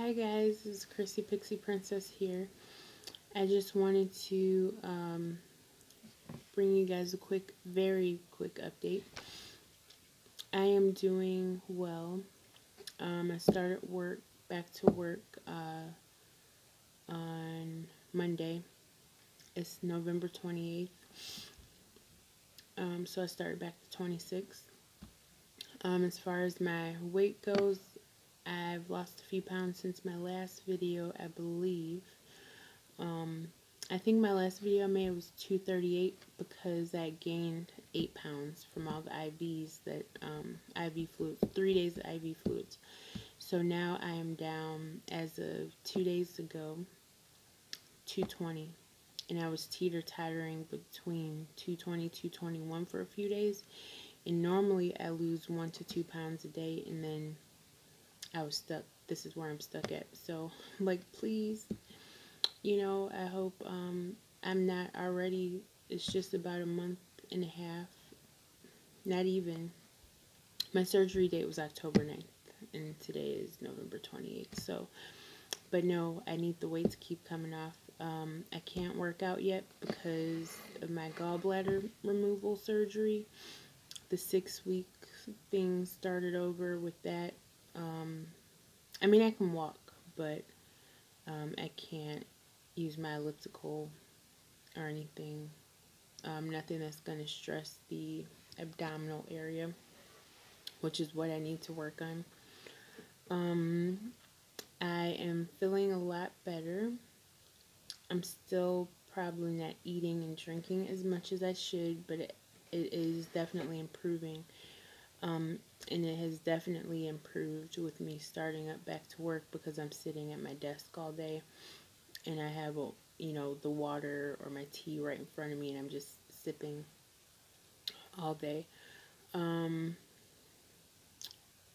Hi guys, this is Chrissy Pixie Princess here. I just wanted to bring you guys a very quick update. I am doing well. I started back to work on Monday. It's November 28th. So I started back the 26th. As far as my weight goes, I've lost a few pounds since my last video, I believe. I think my last video I made was 238 because I gained 8 pounds from all the IVs IV fluids, 3 days of IV fluids. So now I am down, as of 2 days ago, 220. And I was teeter-tottering between 220, 221 for a few days. And normally I lose 1 to 2 pounds a day, and then I was stuck. This is where I'm stuck at. So, please, I hope I'm not already. It's just about a month and a half. Not even. My surgery date was October 9th, and today is November 28th. So, but no, I need the weight to keep coming off. I can't work out yet because of my gallbladder removal surgery. The 6-week thing started over with that. I mean, I can walk, but I can't use my elliptical or anything. Nothing that's going to stress the abdominal area, which is what I need to work on. I am feeling a lot better. I'm still probably not eating and drinking as much as I should, but it is definitely improving. And it has definitely improved with me starting up back to work because I'm sitting at my desk all day and I have, the water or my tea right in front of me and I'm just sipping all day. I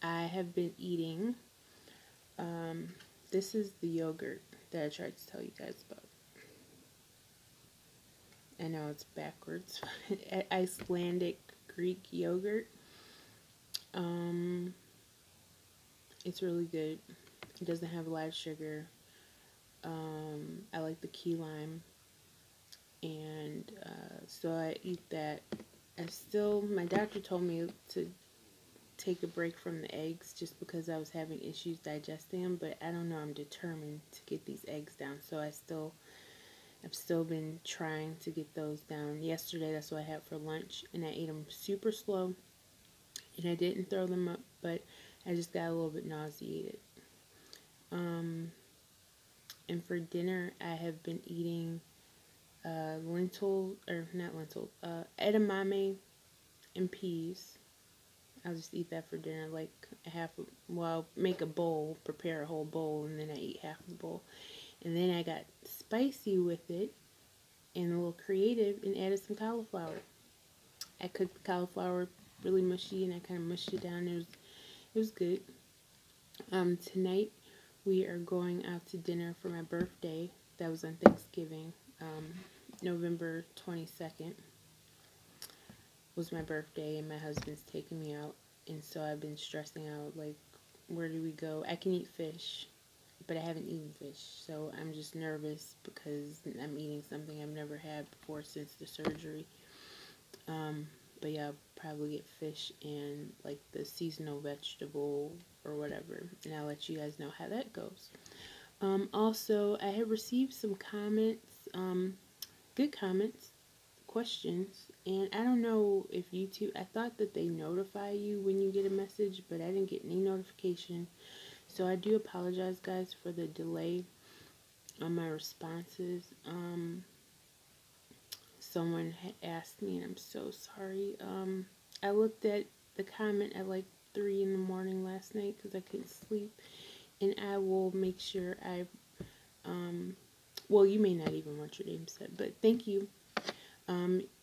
have been eating, this is the yogurt that I tried to tell you guys about. I know it's backwards. Icelandic Greek yogurt. It's really good. It doesn't have a lot of sugar. I like the key lime. And so I eat that. My doctor told me to take a break from the eggs just because I was having issues digesting them. But I don't know, I'm determined to get these eggs down. So I've still been trying to get those down. Yesterday, that's what I had for lunch. And I ate them super slow. And I didn't throw them up, but I just got a little bit nauseated. And for dinner, I have been eating edamame and peas. I'll just eat that for dinner, make a bowl, prepare a whole bowl, and then I eat half of the bowl. And then I got spicy with it and a little creative and added some cauliflower. I cooked the cauliflower really mushy and I kind of mushed it down. It was good. Tonight we are going out to dinner for my birthday. That was on Thanksgiving. November 22nd was my birthday and my husband's taking me out. And so I've been stressing out, where do we go? I can eat fish, but I haven't eaten fish. So I'm just nervous because I'm eating something I've never had before since the surgery. But yeah, I'll probably get fish and the seasonal vegetable or whatever. And I'll let you guys know how that goes. Also, I have received some comments, good comments, questions, and I don't know if YouTube, I thought that they notify you when you get a message, but I didn't get any notification. So I do apologize, guys, for the delay on my responses. Someone had asked me, and I'm so sorry. I looked at the comment at 3 in the morning last night because I couldn't sleep, and I will make sure well, you may not even want your name said, but thank you.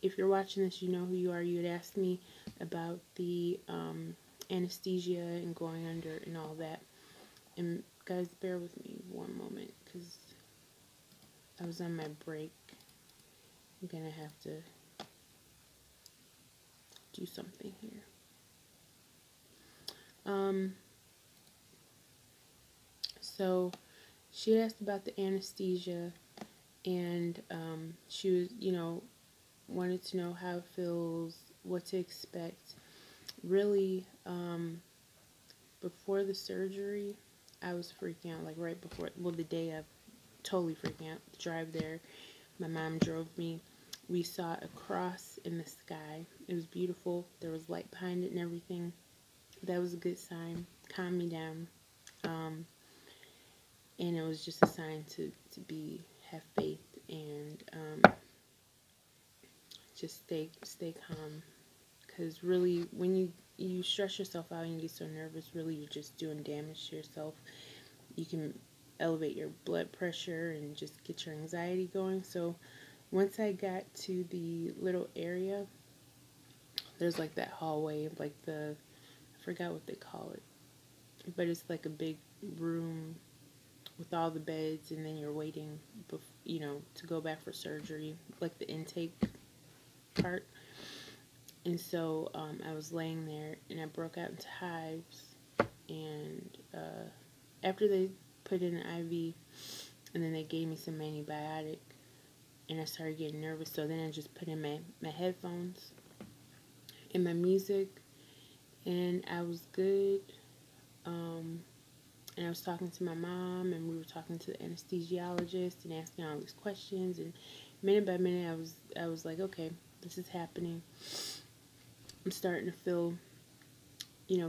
If you're watching this, you know who you are. You had asked me about the anesthesia and going under and all that. And guys, bear with me one moment because I was on my break. I'm gonna have to do something here. So she asked about the anesthesia, and she was, wanted to know how it feels, what to expect. Really, before the surgery, I was freaking out, like right before, well, the day of, totally freaking out. The drive there, my mom drove me. We saw a cross in the sky. It was beautiful. There was light behind it and everything. That was a good sign. Calmed me down. And it was just a sign to have faith and just stay calm. Because really, when you stress yourself out and you get so nervous, really you're just doing damage to yourself. You can elevate your blood pressure and just get your anxiety going. So once I got to the little area, there's like that hallway, like I forgot what they call it, but it's like a big room with all the beds, and then you're waiting, to go back for surgery, like the intake part. And so I was laying there, and I broke out into hives, and after they put in an IV, and then they gave me some antibiotic, and I started getting nervous, so then I just put in my headphones and my music, and I was good. And I was talking to my mom, and we were talking to the anesthesiologist and asking all these questions, and minute by minute I was like, okay, this is happening. I'm starting to feel,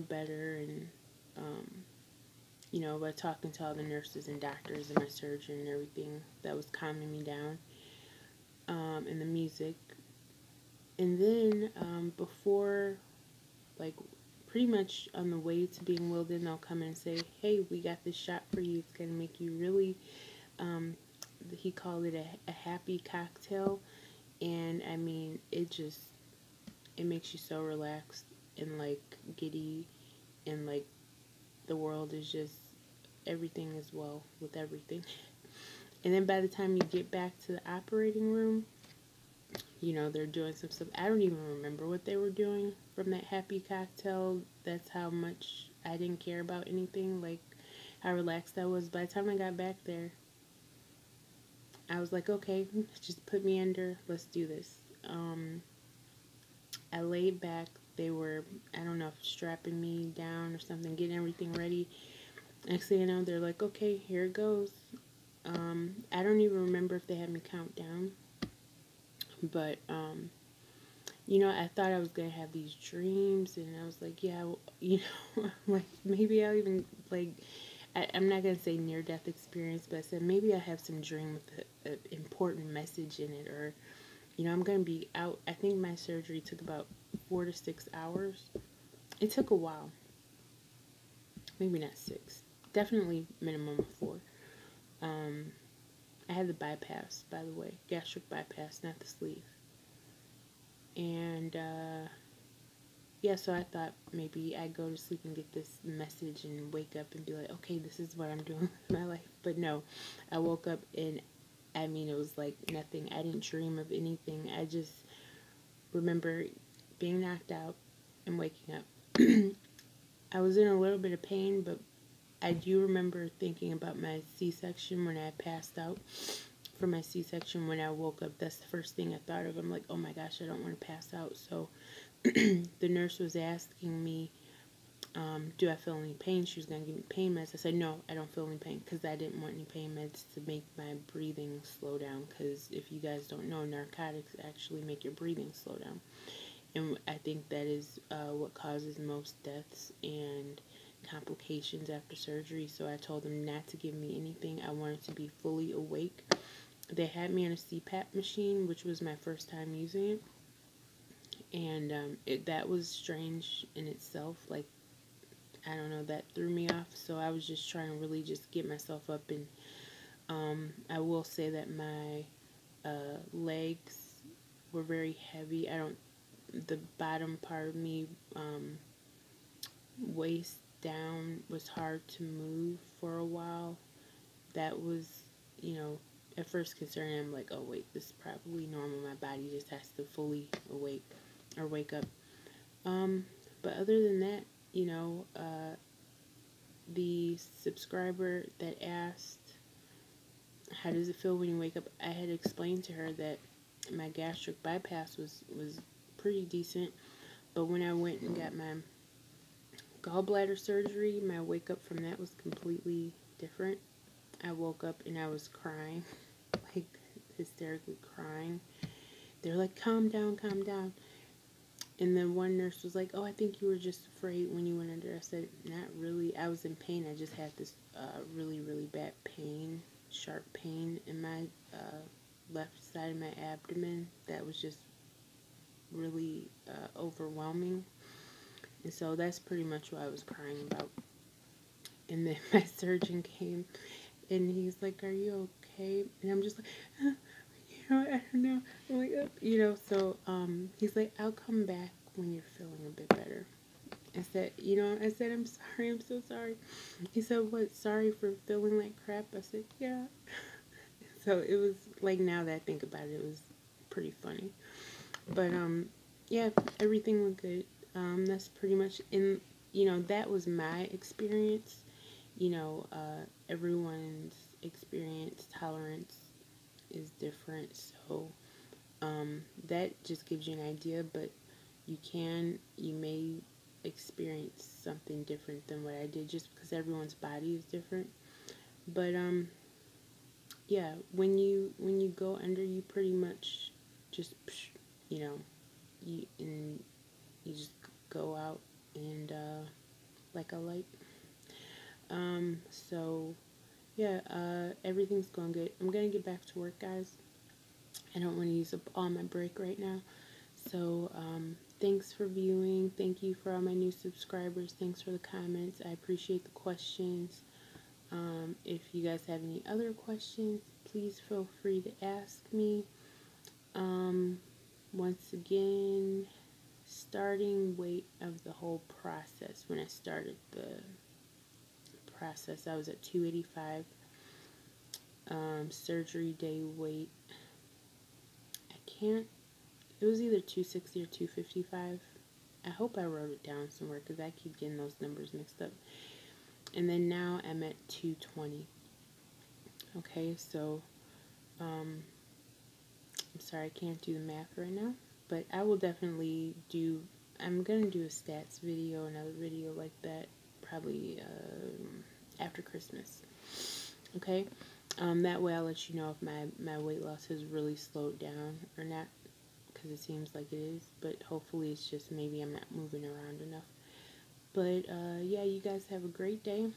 better, and by talking to all the nurses and doctors and my surgeon and everything, that was calming me down, and the music. And then before, like, pretty much on the way to being wheeled in, they'll come in and say, hey, we got this shot for you. It's going to make you really, he called it a happy cocktail. And I mean, it makes you so relaxed and like giddy, and like the world is just, everything is well with everything. And then by the time you get back to the operating room, they're doing some stuff. I don't even remember what they were doing from that happy cocktail. That's how much I didn't care about anything, like how relaxed I was. By the time I got back there, I was like, okay, just put me under. Let's do this. I laid back. They were, I don't know, strapping me down or something, getting everything ready. Next thing you know, they're like, okay, here it goes. I don't even remember if they had me count down. But, I thought I was going to have these dreams, and I was like, yeah, like, maybe I'll even, like, I'm not going to say near-death experience, but I said maybe I have some dream with an important message in it, or, I'm going to be out. I think my surgery took about 4 to 6 hours. It took a while. Maybe not 6. Definitely minimum of 4. I had the bypass, by the way. Gastric bypass, not the sleeve. And, yeah, so I thought maybe I'd go to sleep and get this message and wake up and be like, okay, this is what I'm doing with my life. But no, I woke up, and, I mean, it was like nothing. I didn't dream of anything. I just remember being knocked out and waking up. I was in a little bit of pain, but I do remember thinking about my C-section when I passed out. For my C-section, when I woke up, that's the first thing I thought of. I'm like, oh my gosh, I don't want to pass out. So the nurse was asking me, do I feel any pain? She was going to give me pain meds. I said, no, I don't feel any pain, because I didn't want any pain meds to make my breathing slow down, because if you guys don't know, narcotics actually make your breathing slow down. And I think that is what causes most deaths and complications after surgery. So I told them not to give me anything. I wanted to be fully awake. They had me on a CPAP machine, which was my first time using it. And that was strange in itself. Like, I don't know, that threw me off. So I was just trying to really just get myself up. And I will say that my legs were very heavy. The bottom part of me, waist down, was hard to move for a while. That was, at first concerning. I'm like, oh wait, this is probably normal. My body just has to fully awake or wake up. But other than that, the subscriber that asked, how does it feel when you wake up? I had explained to her that my gastric bypass was pretty decent, but when I went and got my gallbladder surgery, my wake up from that was completely different. I woke up and I was crying, like hysterically crying. They're like, calm down, calm down. And then one nurse was like, oh, I think you were just afraid when you went under. I said, not really. I was in pain. I just had this really, really bad pain, sharp pain in my left side of my abdomen that was just really overwhelming. And so that's pretty much what I was crying about. And then my surgeon came and he's like, are you okay? And I'm just like, I don't know. I'm like, so he's like, I'll come back when you're feeling a bit better. I said, I'm sorry, I'm so sorry. He said, what, sorry for feeling like crap? I said, yeah. So it was like, now that I think about it, it was pretty funny. But yeah, everything went good. That's pretty much that was my experience. Everyone's experience tolerance is different, so that just gives you an idea, but you may experience something different than what I did just because everyone's body is different. But yeah, when you go under, you pretty much just you just go out and like a light. So yeah, everything's going good. I'm gonna get back to work, guys. I don't want to use up all my break right now. So thanks for viewing. Thank you for all my new subscribers. Thanks for the comments. I appreciate the questions. If you guys have any other questions, please feel free to ask me. Once again, starting weight of the whole process. When I started the process, I was at 285. Surgery day weight, it was either 260 or 255. I hope I wrote it down somewhere because I keep getting those numbers mixed up. And then now I'm at 220. Okay, so I'm sorry, I can't do the math right now, but I will definitely I'm gonna do a stats video, another video like that, probably after Christmas. Okay, that way I'll let you know if my weight loss has really slowed down or not, because it seems like it is, but hopefully it's just maybe I'm not moving around enough. But yeah, you guys have a great day,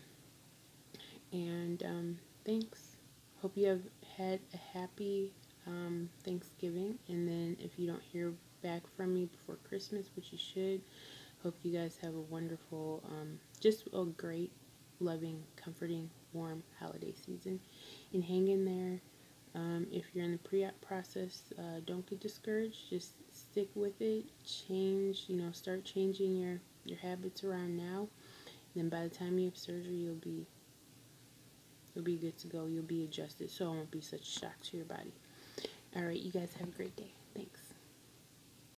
and thanks. Hope you have had a happy Thanksgiving, and then if you don't hear back from me before Christmas, which you should, hope you guys have a wonderful, just a great, loving, comforting, warm holiday season, and hang in there. If you're in the pre-op process, don't get discouraged. Just stick with it. Start changing your habits around now. And then by the time you have surgery, you'll be good to go. You'll be adjusted, so it won't be such a shock to your body. All right, you guys have a great day. Thanks.